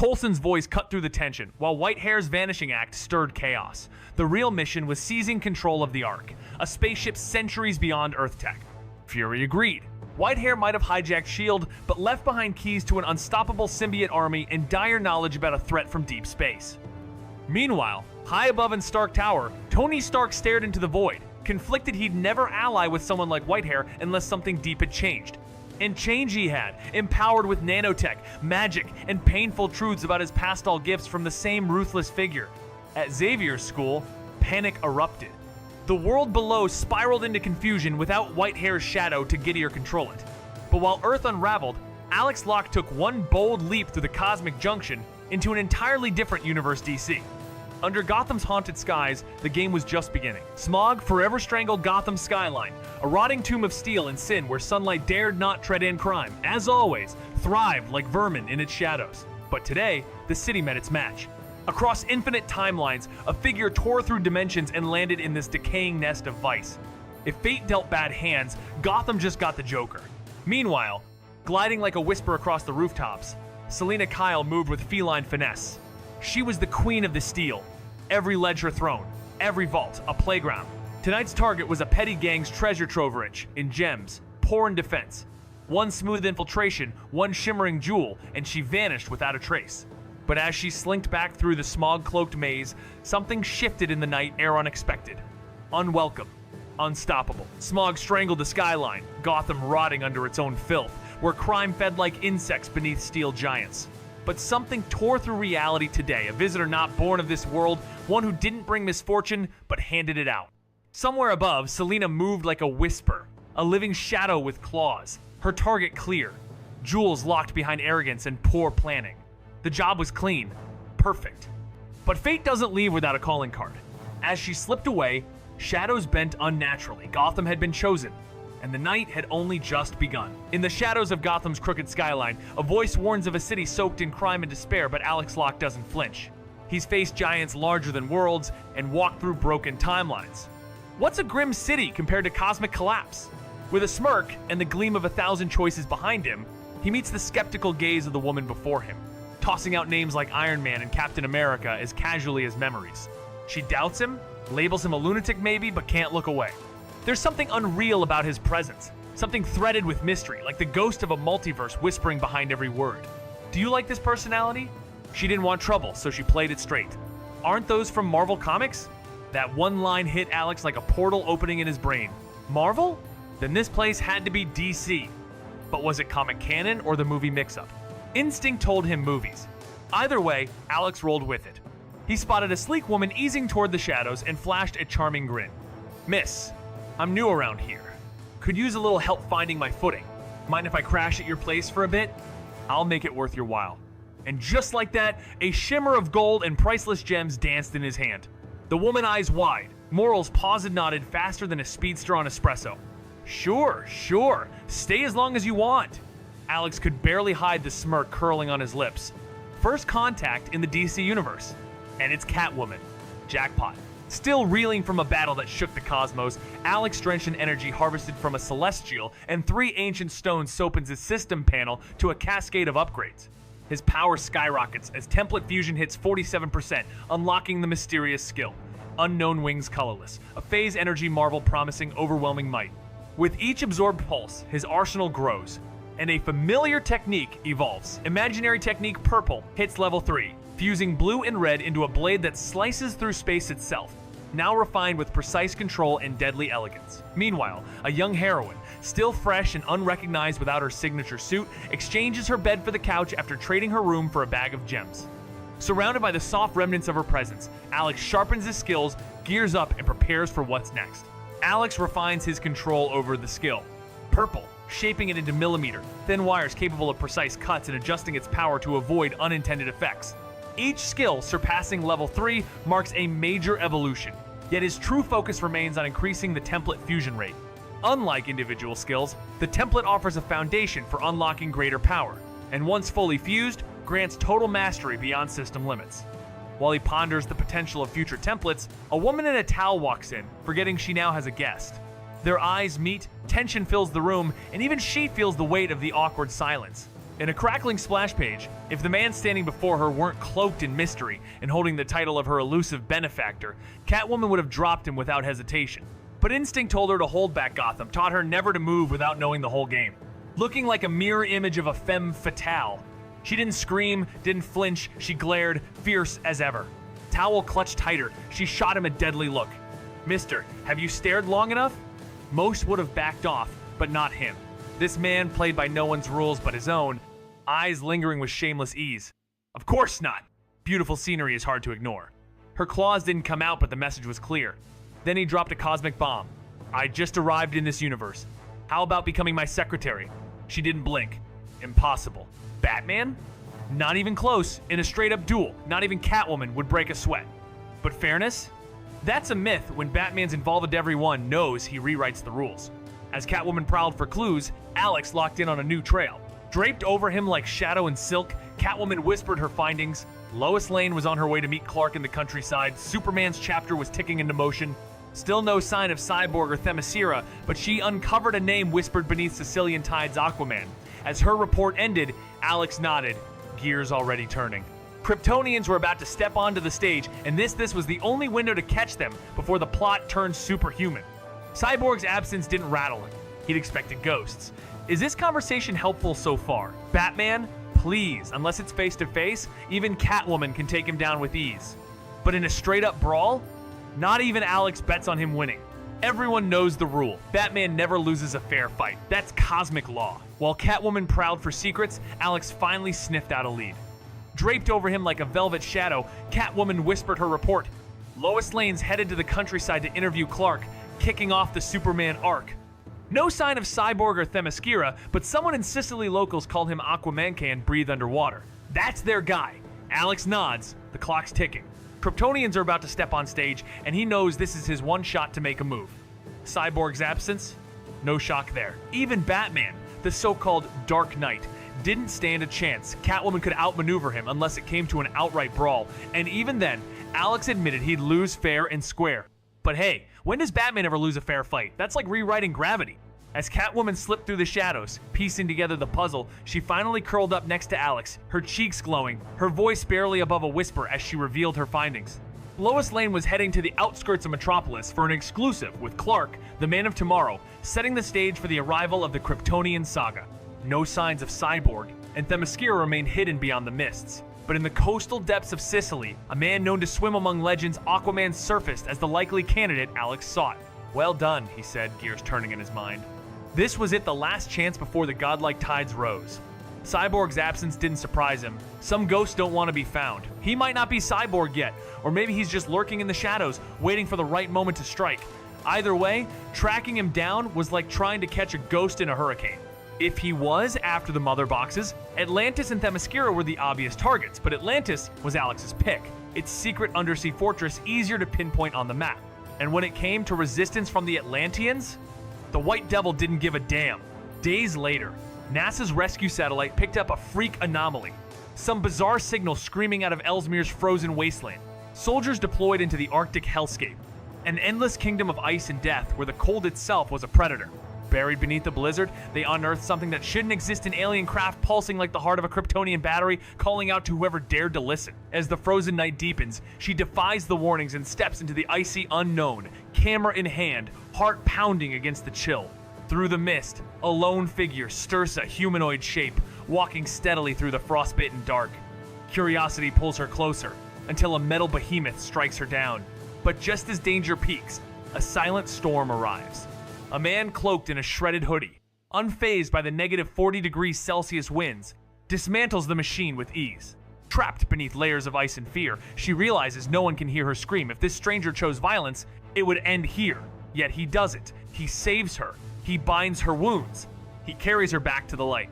Coulson's voice cut through the tension, while Whitehair's vanishing act stirred chaos. The real mission was seizing control of the Ark, a spaceship centuries beyond Earth tech. Fury agreed. Whitehair might have hijacked S.H.I.E.L.D., but left behind keys to an unstoppable symbiote army and dire knowledge about a threat from deep space. Meanwhile, high above in Stark Tower, Tony Stark stared into the void, conflicted he'd never ally with someone like Whitehair unless something deep had changed. And change he had, empowered with nanotech, magic, and painful truths about his past all gifts from the same ruthless figure. At Xavier's school, panic erupted. The world below spiraled into confusion without Whitehair's shadow to giddy or control it. But while Earth unraveled, Alex Locke took one bold leap through the cosmic junction into an entirely different universe DC. Under Gotham's haunted skies, the game was just beginning. Smog forever strangled Gotham's skyline, a rotting tomb of steel and sin where sunlight dared not tread in crime, as always, thrived like vermin in its shadows. But today, the city met its match. Across infinite timelines, a figure tore through dimensions and landed in this decaying nest of vice. If fate dealt bad hands, Gotham just got the Joker. Meanwhile, gliding like a whisper across the rooftops, Selina Kyle moved with feline finesse. She was the queen of the steel. Every ledge her throne, every vault a playground. Tonight's target was a petty gang's treasure trove rich in gems, poor in defense. One smooth infiltration, one shimmering jewel, and she vanished without a trace. But as she slinked back through the smog-cloaked maze, something shifted in the night air unexpected. Unwelcome. Unstoppable. Smog strangled the skyline, Gotham rotting under its own filth, where crime fed like insects beneath steel giants. But something tore through reality today, a visitor not born of this world, one who didn't bring misfortune, but handed it out. Somewhere above, Selina moved like a whisper, a living shadow with claws, her target clear, jewels locked behind arrogance and poor planning. The job was clean, perfect. But fate doesn't leave without a calling card. As she slipped away, shadows bent unnaturally. Gotham had been chosen, and the night had only just begun. In the shadows of Gotham's crooked skyline, a voice warns of a city soaked in crime and despair, but Alex Locke doesn't flinch. He's faced giants larger than worlds and walked through broken timelines. What's a grim city compared to cosmic collapse? With a smirk and the gleam of 1,000 choices behind him, he meets the skeptical gaze of the woman before him, tossing out names like Iron Man and Captain America as casually as memories. She doubts him, labels him a lunatic maybe, but can't look away. There's something unreal about his presence, something threaded with mystery, like the ghost of a multiverse whispering behind every word. Do you like this personality? She didn't want trouble, so she played it straight. Aren't those from Marvel Comics? That one line hit Alex like a portal opening in his brain. Marvel? Then this place had to be DC. But was it comic canon or the movie mix-up? Instinct told him movies. Either way, Alex rolled with it. He spotted a sleek woman easing toward the shadows and flashed a charming grin. Miss, I'm new around here. Could use a little help finding my footing. Mind if I crash at your place for a bit? I'll make it worth your while. And just like that, a shimmer of gold and priceless gems danced in his hand. The woman eyes wide, morals paused and nodded faster than a speedster on espresso. Sure, stay as long as you want. Alex could barely hide the smirk curling on his lips. First contact in the DC universe. And it's Catwoman. Jackpot. Still reeling from a battle that shook the cosmos, Alex drenched in energy harvested from a celestial and 3 ancient stones soapens his system panel to a cascade of upgrades. His power skyrockets as template fusion hits 47%, unlocking the mysterious skill. Unknown Wings Colorless, a phase energy marvel promising overwhelming might. With each absorbed pulse, his arsenal grows, and a familiar technique evolves. Imaginary Technique Purple hits level 3, fusing blue and red into a blade that slices through space itself, now refined with precise control and deadly elegance. Meanwhile, a young heroine, still fresh and unrecognized without her signature suit, exchanges her bed for the couch after trading her room for a bag of gems. Surrounded by the soft remnants of her presence, Alex sharpens his skills, gears up, and prepares for what's next. Alex refines his control over the skill. Purple, shaping it into millimeter, thin wires capable of precise cuts and adjusting its power to avoid unintended effects. Each skill surpassing level 3 marks a major evolution, yet his true focus remains on increasing the template fusion rate. Unlike individual skills, the template offers a foundation for unlocking greater power, and once fully fused, grants total mastery beyond system limits. While he ponders the potential of future templates, a woman in a towel walks in, forgetting she now has a guest. Their eyes meet, tension fills the room, and even she feels the weight of the awkward silence. In a crackling splash page, if the man standing before her weren't cloaked in mystery and holding the title of her elusive benefactor, Catwoman would have dropped him without hesitation. But instinct told her to hold back Gotham, taught her never to move without knowing the whole game. Looking like a mirror image of a femme fatale, she didn't scream, didn't flinch, she glared, fierce as ever. Towel clutched tighter, she shot him a deadly look. "Mister, have you stared long enough?" Most would have backed off, but not him. This man played by no one's rules but his own, eyes lingering with shameless ease. Of course not. Beautiful scenery is hard to ignore. Her claws didn't come out, but the message was clear. Then he dropped a cosmic bomb. "I just arrived in this universe. How about becoming my secretary?" She didn't blink. Impossible. Batman? Not even close. In a straight-up duel, not even Catwoman would break a sweat. But fairness? That's a myth when Batman's involved everyone knows he rewrites the rules. As Catwoman prowled for clues, Alex locked in on a new trail. Draped over him like shadow and silk, Catwoman whispered her findings. Lois Lane was on her way to meet Clark in the countryside. Superman's chapter was ticking into motion. Still no sign of Cyborg or Themyscira, but she uncovered a name whispered beneath Sicilian Tide's Aquaman. As her report ended, Alex nodded, gears already turning. Kryptonians were about to step onto the stage, and this was the only window to catch them before the plot turned superhuman. Cyborg's absence didn't rattle him. He'd expected ghosts. Is this conversation helpful so far? Batman? Please, unless it's face to face, even Catwoman can take him down with ease. But in a straight up brawl? Not even Alex bets on him winning. Everyone knows the rule. Batman never loses a fair fight. That's cosmic law. While Catwoman prowled for secrets, Alex finally sniffed out a lead. Draped over him like a velvet shadow, Catwoman whispered her report. Lois Lane's headed to the countryside to interview Clark, kicking off the Superman arc. No sign of Cyborg or Themyscira, but someone in Sicily locals called him Aquamanke and breathe underwater. That's their guy. Alex nods. The clock's ticking. Kryptonians are about to step on stage, and he knows this is his one shot to make a move. Cyborg's absence? No shock there. Even Batman, the so-called Dark Knight, didn't stand a chance. Catwoman could outmaneuver him unless it came to an outright brawl, and even then, Alex admitted he'd lose fair and square. But hey, when does Batman ever lose a fair fight? That's like rewriting gravity. As Catwoman slipped through the shadows, piecing together the puzzle, she finally curled up next to Alex, her cheeks glowing, her voice barely above a whisper as she revealed her findings. Lois Lane was heading to the outskirts of Metropolis for an exclusive with Clark, the Man of Tomorrow, setting the stage for the arrival of the Kryptonian saga. No signs of Cyborg, and Themyscira remained hidden beyond the mists. But in the coastal depths of Sicily, a man known to swim among legends, Aquaman, surfaced as the likely candidate Alex sought. "Well done," he said, gears turning in his mind. This was it, the last chance before the godlike tides rose. Cyborg's absence didn't surprise him. Some ghosts don't want to be found. He might not be Cyborg yet, or maybe he's just lurking in the shadows, waiting for the right moment to strike. Either way, tracking him down was like trying to catch a ghost in a hurricane. If he was after the mother boxes, Atlantis and Themyscira were the obvious targets, but Atlantis was Alex's pick. Its secret undersea fortress easier to pinpoint on the map. And when it came to resistance from the Atlanteans, the White Devil didn't give a damn. Days later, NASA's rescue satellite picked up a freak anomaly. Some bizarre signal screaming out of Ellesmere's frozen wasteland. Soldiers deployed into the Arctic hellscape, an endless kingdom of ice and death where the cold itself was a predator. Buried beneath the blizzard, they unearthed something that shouldn't exist in alien craft, pulsing like the heart of a Kryptonian battery, calling out to whoever dared to listen. As the frozen night deepens, she defies the warnings and steps into the icy unknown, camera in hand, heart pounding against the chill. Through the mist, a lone figure stirs a humanoid shape, walking steadily through the frostbitten dark. Curiosity pulls her closer, until a metal behemoth strikes her down. But just as danger peaks, a silent storm arrives. A man cloaked in a shredded hoodie, unfazed by the negative 40 degrees Celsius winds, dismantles the machine with ease. Trapped beneath layers of ice and fear, she realizes no one can hear her scream. If this stranger chose violence, it would end here. Yet he doesn't. He saves her. He binds her wounds. He carries her back to the light.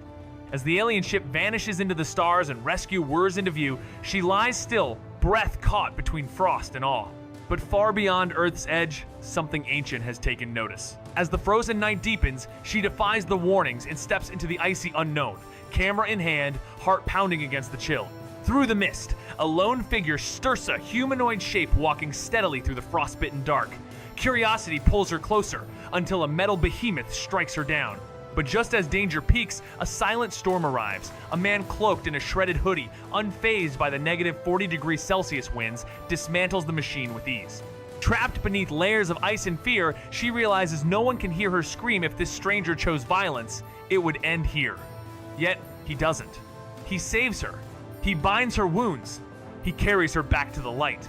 As the alien ship vanishes into the stars and rescue whirs into view, she lies still, breath caught between frost and awe. But far beyond Earth's edge, something ancient has taken notice. As the frozen night deepens, she defies the warnings and steps into the icy unknown, camera in hand, heart pounding against the chill. Through the mist, a lone figure stirs a humanoid shape walking steadily through the frostbitten dark. Curiosity pulls her closer until a metal behemoth strikes her down. But just as danger peaks, a silent storm arrives. A man cloaked in a shredded hoodie, unfazed by the negative 40 Celsius winds, dismantles the machine with ease. Trapped beneath layers of ice and fear, she realizes no one can hear her scream. If this stranger chose violence, it would end here. Yet, he doesn't. He saves her. He binds her wounds. He carries her back to the light.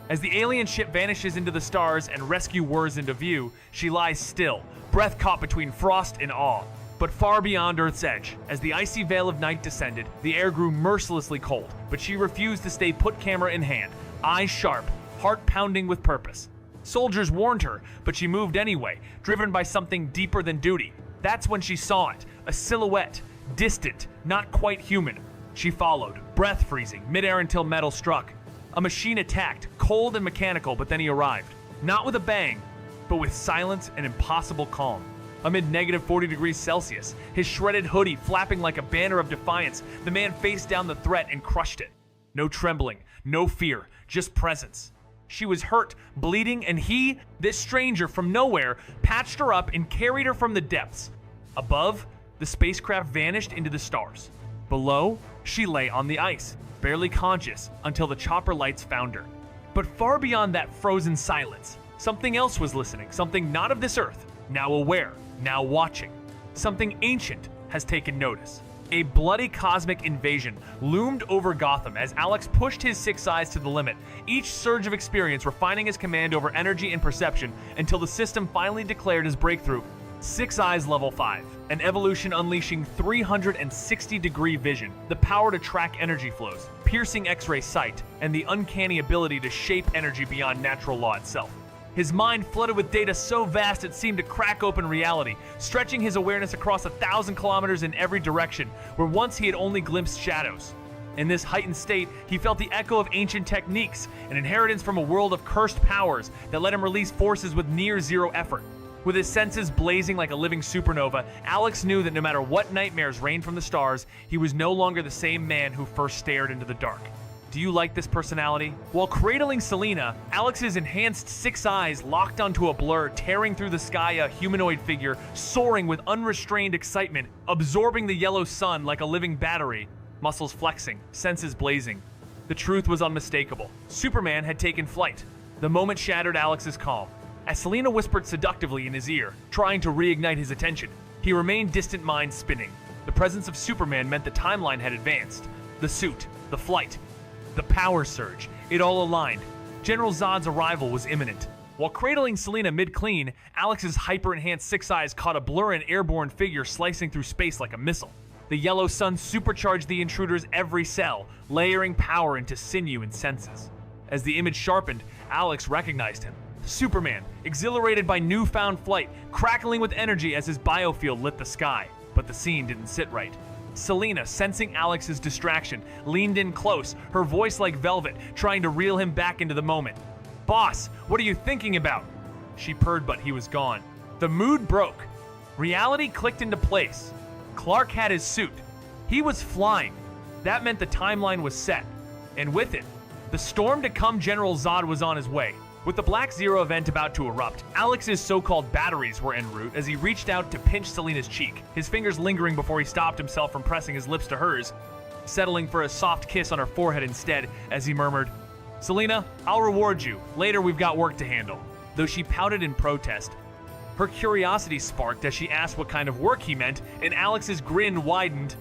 As the alien ship vanishes into the stars and rescue whirs into view, she lies still, breath caught between frost and awe. But far beyond Earth's edge, as the icy veil of night descended, the air grew mercilessly cold, but she refused to stay put, camera in hand, eyes sharp, heart pounding with purpose. Soldiers warned her, but she moved anyway, driven by something deeper than duty. That's when she saw it, a silhouette, distant, not quite human. She followed, breath freezing, midair until metal struck. A machine attacked, cold and mechanical, but then he arrived. Not with a bang, but with silence and impossible calm. Amid negative 40 Celsius, his shredded hoodie flapping like a banner of defiance, the man faced down the threat and crushed it. No trembling, no fear, just presence. She was hurt, bleeding, and he, this stranger from nowhere, patched her up and carried her from the depths. Above, the spacecraft vanished into the stars. Below, she lay on the ice, barely conscious until the chopper lights found her. But far beyond that frozen silence, something else was listening, something not of this earth, now aware, now watching. Something ancient has taken notice. A bloody cosmic invasion loomed over Gotham as Alex pushed his six eyes to the limit, each surge of experience refining his command over energy and perception until the system finally declared his breakthrough. Six Eyes Level 5, an evolution unleashing 360-degree vision, the power to track energy flows, piercing X-ray sight, and the uncanny ability to shape energy beyond natural law itself. His mind flooded with data so vast it seemed to crack open reality, stretching his awareness across 1,000 kilometers in every direction, where once he had only glimpsed shadows. In this heightened state, he felt the echo of ancient techniques, an inheritance from a world of cursed powers that let him release forces with near-zero effort. With his senses blazing like a living supernova, Alex knew that no matter what nightmares rained from the stars, he was no longer the same man who first stared into the dark. Do you like this personality? While cradling Selena, Alex's enhanced six eyes locked onto a blur, tearing through the sky, a humanoid figure soaring with unrestrained excitement, absorbing the yellow sun like a living battery, muscles flexing, senses blazing. The truth was unmistakable. Superman had taken flight. The moment shattered Alex's calm. As Selena whispered seductively in his ear, trying to reignite his attention, he remained distant, mind spinning. The presence of Superman meant the timeline had advanced. The suit, the flight, the power surge, it all aligned. General Zod's arrival was imminent. While cradling Selena mid-clean, Alex's hyper-enhanced six eyes caught a blurred airborne figure slicing through space like a missile. The yellow sun supercharged the intruder's every cell, layering power into sinew and senses. As the image sharpened, Alex recognized him. Superman, exhilarated by newfound flight, crackling with energy as his biofield lit the sky. But the scene didn't sit right. Selena, sensing Alex's distraction, leaned in close, her voice like velvet, trying to reel him back into the moment. "Boss, what are you thinking about?" She purred, but he was gone. The mood broke. Reality clicked into place. Clark had his suit. He was flying. That meant the timeline was set. And with it, the storm to come, General Zod was on his way. With the Black Zero event about to erupt, Alex's so-called batteries were en route as he reached out to pinch Selena's cheek, his fingers lingering before he stopped himself from pressing his lips to hers, settling for a soft kiss on her forehead instead as he murmured, "Selena, I'll reward you. Later we've got work to handle." Though she pouted in protest, her curiosity sparked as she asked what kind of work he meant, and Alex's grin widened.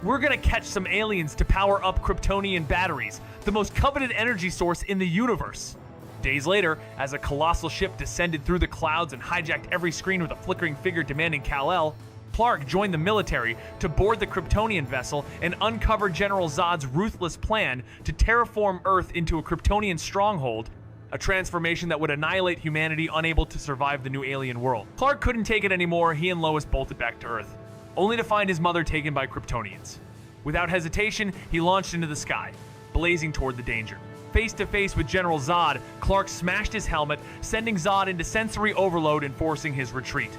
"We're gonna catch some aliens to power up Kryptonian batteries, the most coveted energy source in the universe." Days later, as a colossal ship descended through the clouds and hijacked every screen with a flickering figure demanding Kal-El, Clark joined the military to board the Kryptonian vessel and uncover General Zod's ruthless plan to terraform Earth into a Kryptonian stronghold, a transformation that would annihilate humanity unable to survive the new alien world. Clark couldn't take it anymore. He and Lois bolted back to Earth, only to find his mother taken by Kryptonians. Without hesitation, he launched into the sky, blazing toward the danger. Face to face with General Zod, Clark smashed his helmet, sending Zod into sensory overload and forcing his retreat.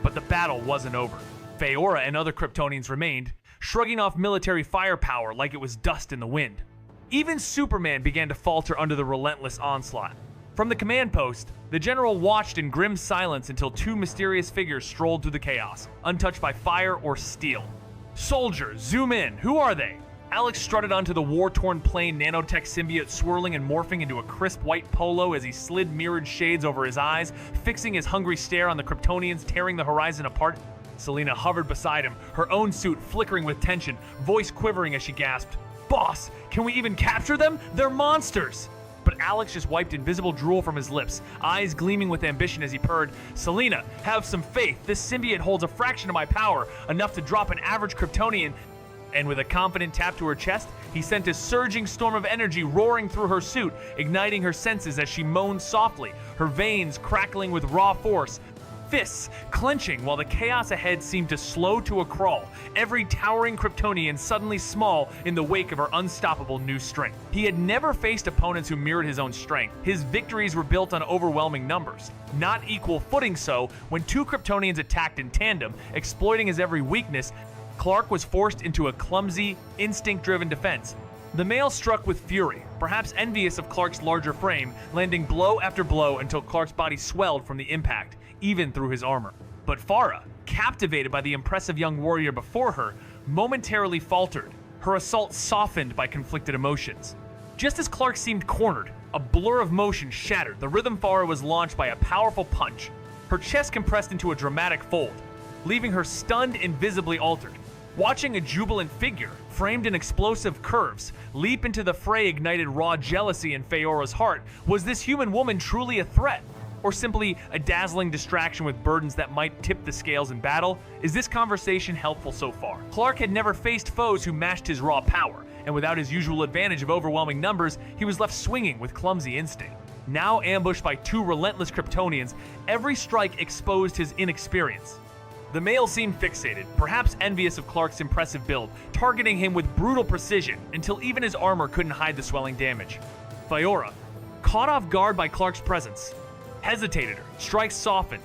But the battle wasn't over. Feora and other Kryptonians remained, shrugging off military firepower like it was dust in the wind. Even Superman began to falter under the relentless onslaught. From the command post, the general watched in grim silence until two mysterious figures strolled through the chaos, untouched by fire or steel. Soldiers, zoom in. Who are they? Alex strutted onto the war-torn plane, nanotech symbiote swirling and morphing into a crisp white polo as he slid mirrored shades over his eyes, fixing his hungry stare on the Kryptonians tearing the horizon apart. Selena hovered beside him, her own suit flickering with tension, voice quivering as she gasped, "Boss, can we even capture them? They're monsters!" But Alex just wiped invisible drool from his lips, eyes gleaming with ambition as he purred, "Selena, have some faith. This symbiote holds a fraction of my power, enough to drop an average Kryptonian." And with a confident tap to her chest, he sent a surging storm of energy roaring through her suit, igniting her senses as she moaned softly, her veins crackling with raw force, fists clenching while the chaos ahead seemed to slow to a crawl, every towering Kryptonian suddenly small in the wake of her unstoppable new strength. He had never faced opponents who mirrored his own strength. His victories were built on overwhelming numbers, not equal footing. So when two Kryptonians attacked in tandem, exploiting his every weakness, Clark was forced into a clumsy, instinct-driven defense. The male struck with fury, perhaps envious of Clark's larger frame, landing blow after blow until Clark's body swelled from the impact, even through his armor. But Farah, captivated by the impressive young warrior before her, momentarily faltered, her assault softened by conflicted emotions. Just as Clark seemed cornered, a blur of motion shattered. The rhythm Farah was launched by a powerful punch. Her chest compressed into a dramatic fold, leaving her stunned and visibly altered. Watching a jubilant figure, framed in explosive curves, leap into the fray ignited raw jealousy in Feora's heart. Was this human woman truly a threat? Or simply a dazzling distraction with burdens that might tip the scales in battle? Is this conversation helpful so far? Clark had never faced foes who matched his raw power, and without his usual advantage of overwhelming numbers, he was left swinging with clumsy instinct. Now ambushed by two relentless Kryptonians, every strike exposed his inexperience. The male seemed fixated, perhaps envious of Clark's impressive build, targeting him with brutal precision until even his armor couldn't hide the swelling damage. Feora, caught off guard by Clark's presence, hesitated her, strikes softened,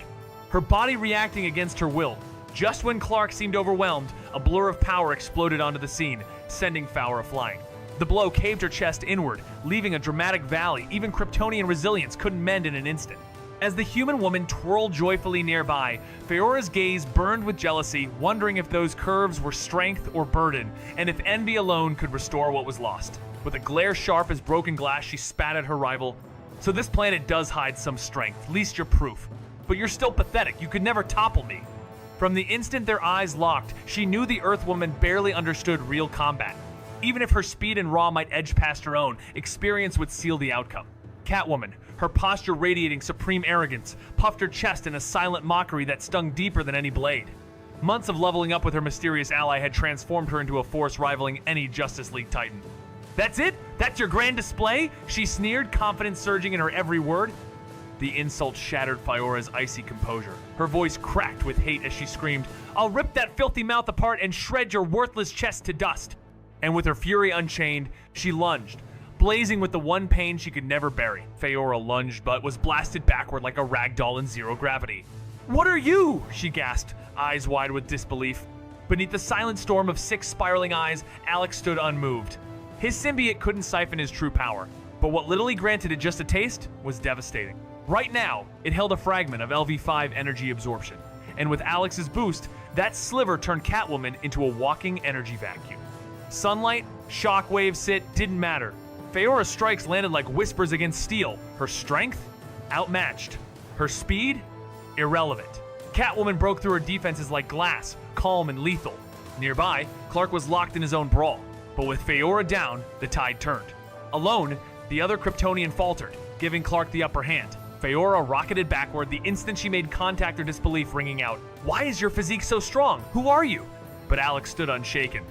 her body reacting against her will. Just when Clark seemed overwhelmed, a blur of power exploded onto the scene, sending Feora flying. The blow caved her chest inward, leaving a dramatic valley even Kryptonian resilience couldn't mend in an instant. As the human woman twirled joyfully nearby, Feora's gaze burned with jealousy, wondering if those curves were strength or burden, and if envy alone could restore what was lost. With a glare sharp as broken glass, she spat at her rival. "So this planet does hide some strength, least you're proof. But you're still pathetic, you could never topple me." From the instant their eyes locked, she knew the Earthwoman barely understood real combat. Even if her speed and raw might edge past her own, experience would seal the outcome. Catwoman, her posture radiating supreme arrogance, puffed her chest in a silent mockery that stung deeper than any blade. Months of leveling up with her mysterious ally had transformed her into a force rivaling any Justice League Titan. "That's it? That's your grand display?" she sneered, confidence surging in her every word. The insult shattered Feora's icy composure. Her voice cracked with hate as she screamed, "I'll rip that filthy mouth apart and shred your worthless chest to dust." And with her fury unchained, she lunged, blazing with the one pain she could never bury. Feora lunged but was blasted backward like a rag doll in zero gravity. "What are you?" she gasped, eyes wide with disbelief. Beneath the silent storm of 6 spiraling eyes, Alex stood unmoved. His symbiote couldn't siphon his true power, but what little he granted it just a taste was devastating. Right now, it held a fragment of LV5 energy absorption, and with Alex's boost, that sliver turned Catwoman into a walking energy vacuum. Sunlight, shockwaves, didn't matter. Feora's strikes landed like whispers against steel. Her strength? Outmatched. Her speed? Irrelevant. Catwoman broke through her defenses like glass, calm and lethal. Nearby, Clark was locked in his own brawl. But with Feora down, the tide turned. Alone, the other Kryptonian faltered, giving Clark the upper hand. Feora rocketed backward the instant she made contact, her disbelief ringing out. "Why is your physique so strong? Who are you?" But Alex stood unshaken.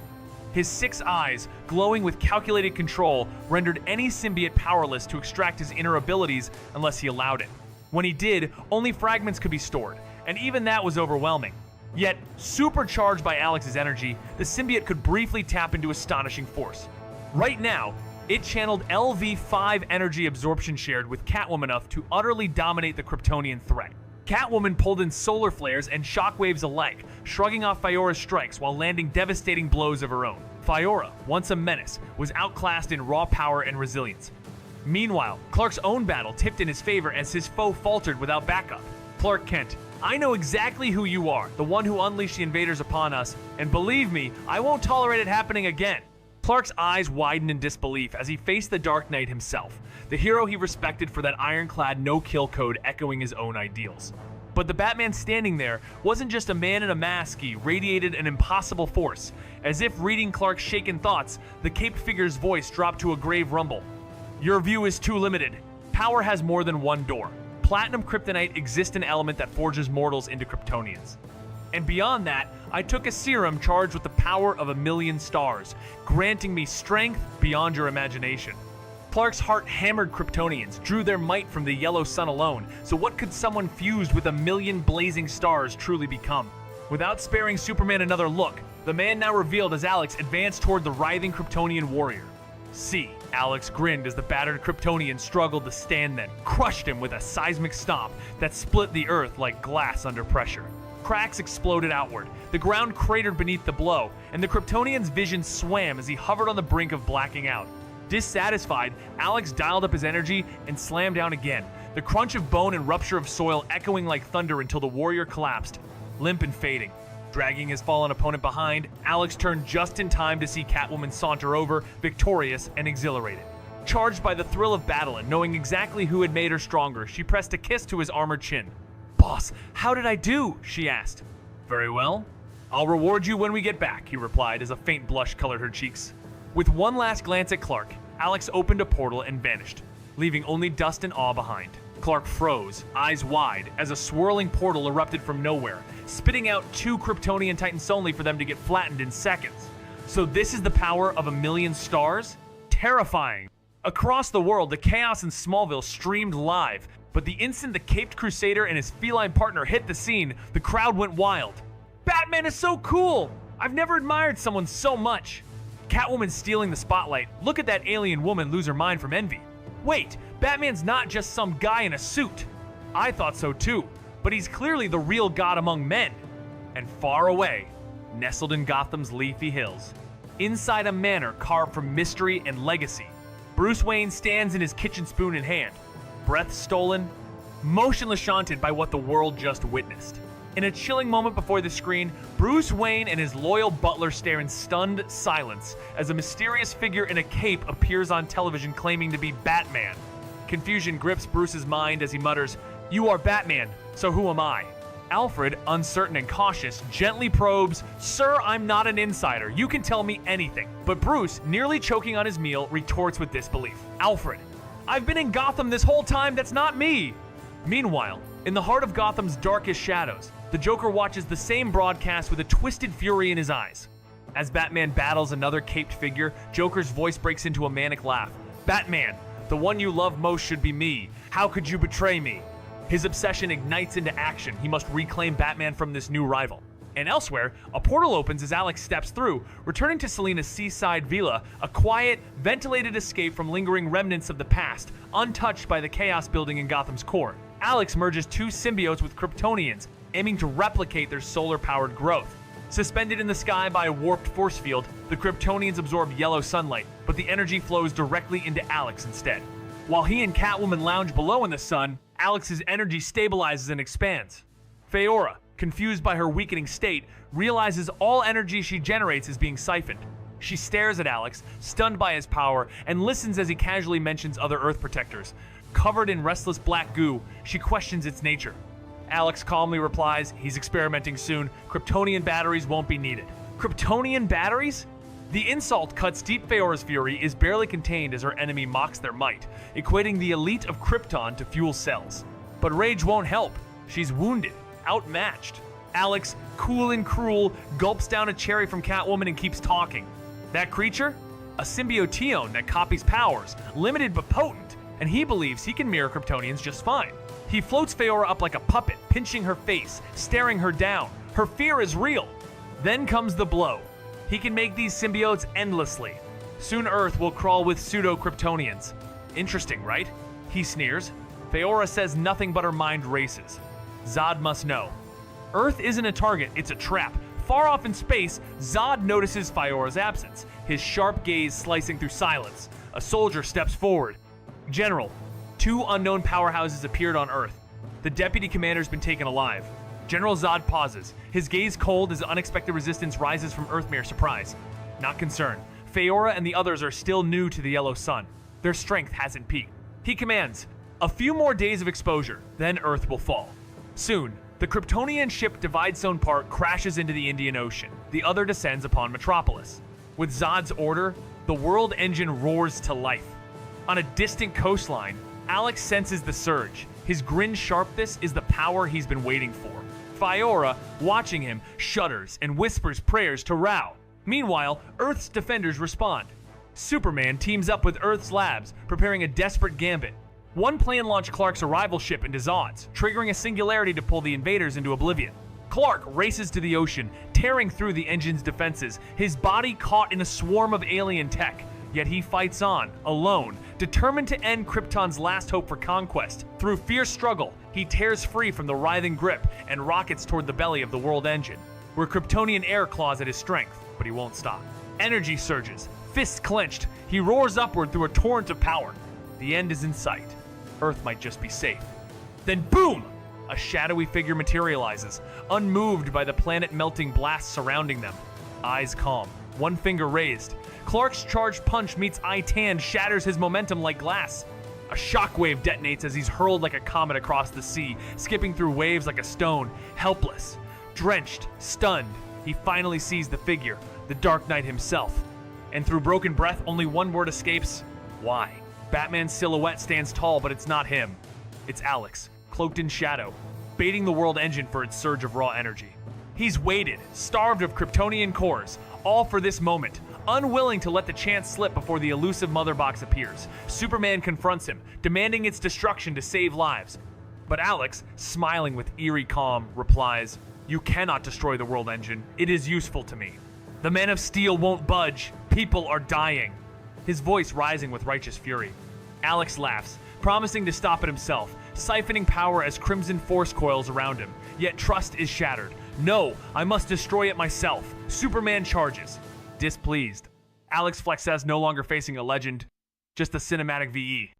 His 6 eyes, glowing with calculated control, rendered any symbiote powerless to extract his inner abilities unless he allowed it. When he did, only fragments could be stored, and even that was overwhelming. Yet, supercharged by Alex's energy, the symbiote could briefly tap into astonishing force. Right now, it channeled LV5 energy absorption shared with Catwoman enough to utterly dominate the Kryptonian threat. Catwoman pulled in solar flares and shockwaves alike, shrugging off Feora's strikes while landing devastating blows of her own. Feora, once a menace, was outclassed in raw power and resilience. Meanwhile, Clark's own battle tipped in his favor as his foe faltered without backup. Clark Kent, I know exactly who you are, the one who unleashed the invaders upon us, and believe me, I won't tolerate it happening again. Clark's eyes widened in disbelief as he faced the Dark Knight himself, the hero he respected for that ironclad no-kill code echoing his own ideals. But the Batman standing there wasn't just a man in a mask. He radiated an impossible force. As if reading Clark's shaken thoughts, the caped figure's voice dropped to a grave rumble. Your view is too limited. Power has more than one door. Platinum kryptonite exists an element that forges mortals into Kryptonians. And beyond that, I took a serum charged with the power of 1,000,000 stars, granting me strength beyond your imagination. Clark's heart hammered Kryptonians, drew their might from the yellow sun alone, so what could someone fused with 1,000,000 blazing stars truly become? Without sparing Superman another look, the man now revealed as Alex advanced toward the writhing Kryptonian warrior. See, Alex grinned as the battered Kryptonian struggled to stand, then crushed him with a seismic stomp that split the earth like glass under pressure. Cracks exploded outward, the ground cratered beneath the blow, and the Kryptonian's vision swam as he hovered on the brink of blacking out. Dissatisfied, Alex dialed up his energy and slammed down again, the crunch of bone and rupture of soil echoing like thunder until the warrior collapsed, limp and fading. Dragging his fallen opponent behind, Alex turned just in time to see Catwoman saunter over, victorious and exhilarated. Charged by the thrill of battle and knowing exactly who had made her stronger, she pressed a kiss to his armored chin. Boss, how did I do? She asked. Very well. I'll reward you when we get back, he replied as a faint blush colored her cheeks. With one last glance at Clark, Alex opened a portal and vanished, leaving only dust and awe behind. Clark froze, eyes wide, as a swirling portal erupted from nowhere, spitting out 2 Kryptonian Titans only for them to get flattened in seconds. So this is the power of 1,000,000 stars? Terrifying. Across the world, the chaos in Smallville streamed live, but the instant the caped Crusader and his feline partner hit the scene, the crowd went wild. Batman is so cool! I've never admired someone so much. Catwoman stealing the spotlight. Look at that alien woman lose her mind from envy. Wait, Batman's not just some guy in a suit. I thought so too, but he's clearly the real god among men. And far away, nestled in Gotham's leafy hills, inside a manor carved from mystery and legacy, Bruce Wayne stands in his kitchen spoon in hand, breath stolen, motionless shunted by what the world just witnessed. In a chilling moment before the screen, Bruce Wayne and his loyal butler stare in stunned silence as a mysterious figure in a cape appears on television claiming to be Batman. Confusion grips Bruce's mind as he mutters, "You are Batman, so who am I?" Alfred, uncertain and cautious, gently probes, "Sir, I'm not an insider. You can tell me anything." But Bruce, nearly choking on his meal, retorts with disbelief. "Alfred, I've been in Gotham this whole time. That's not me." Meanwhile, in the heart of Gotham's darkest shadows, the Joker watches the same broadcast with a twisted fury in his eyes. As Batman battles another caped figure, Joker's voice breaks into a manic laugh. "Batman, the one you love most should be me. How could you betray me?" His obsession ignites into action. He must reclaim Batman from this new rival. And elsewhere, a portal opens as Alex steps through, returning to Selina's seaside villa, a quiet, ventilated escape from lingering remnants of the past, untouched by the chaos building in Gotham's core. Alex merges 2 symbiotes with Kryptonians, aiming to replicate their solar-powered growth. Suspended in the sky by a warped force field, the Kryptonians absorb yellow sunlight, but the energy flows directly into Alex instead. While he and Catwoman lounge below in the sun, Alex's energy stabilizes and expands. Feora, confused by her weakening state, realizes all energy she generates is being siphoned. She stares at Alex, stunned by his power, and listens as he casually mentions other Earth protectors. Covered in restless black goo, she questions its nature. Alex calmly replies, he's experimenting soon. Kryptonian batteries won't be needed. Kryptonian batteries? The insult cuts deep. Feora's fury is barely contained as her enemy mocks their might, equating the elite of Krypton to fuel cells. But rage won't help. She's wounded, outmatched. Alex, cool and cruel, gulps down a cherry from Catwoman and keeps talking. That creature? A symbioteon that copies powers, limited but potent, and he believes he can mirror Kryptonians just fine. He floats Feora up like a puppet, pinching her face, staring her down. Her fear is real. Then comes the blow. He can make these symbiotes endlessly. Soon Earth will crawl with pseudo-Kryptonians. Interesting, right? He sneers. Feora says nothing but her mind races. Zod must know. Earth isn't a target, it's a trap. Far off in space, Zod notices Feora's absence, his sharp gaze slicing through silence. A soldier steps forward. General, 2 unknown powerhouses appeared on Earth. The deputy commander's been taken alive. General Zod pauses, his gaze cold as unexpected resistance rises from Earthmere surprise. Not concerned. Feora and the others are still new to the Yellow Sun. Their strength hasn't peaked. He commands, a few more days of exposure, then Earth will fall. Soon, the Kryptonian ship Dividestone Park crashes into the Indian Ocean. The other descends upon Metropolis. With Zod's order, the world engine roars to life. On a distant coastline, Alex senses the surge. His grin's sharpness is the power he's been waiting for. Feora, watching him, shudders and whispers prayers to Rao. Meanwhile, Earth's defenders respond. Superman teams up with Earth's labs, preparing a desperate gambit. One plan launched Clark's arrival ship into Zod's, triggering a singularity to pull the invaders into oblivion. Clark races to the ocean, tearing through the engine's defenses, his body caught in a swarm of alien tech. Yet he fights on, alone, determined to end Krypton's last hope for conquest. Through fierce struggle, he tears free from the writhing grip and rockets toward the belly of the world engine, where Kryptonian air claws at his strength, but he won't stop. Energy surges, fists clenched, he roars upward through a torrent of power. The end is in sight. Earth might just be safe. Then boom! A shadowy figure materializes, unmoved by the planet-melting blast surrounding them. Eyes calm, one finger raised. Clark's charged punch meets Itan, shatters his momentum like glass. A shockwave detonates as he's hurled like a comet across the sea, skipping through waves like a stone, helpless. Drenched, stunned, he finally sees the figure, the Dark Knight himself. And through broken breath, only one word escapes: why? Batman's silhouette stands tall, but it's not him. It's Alex, cloaked in shadow, baiting the world engine for its surge of raw energy. He's waited, starved of Kryptonian cores, all for this moment, unwilling to let the chance slip before the elusive Mother Box appears. Superman confronts him, demanding its destruction to save lives. But Alex, smiling with eerie calm, replies, "You cannot destroy the world engine. It is useful to me. The Man of Steel won't budge. People are dying." His voice rising with righteous fury. Alex laughs, promising to stop it himself, siphoning power as Crimson Force coils around him. Yet trust is shattered. No, I must destroy it myself. Superman charges. Displeased, Alex flexes, no longer facing a legend, just a cinematic VE.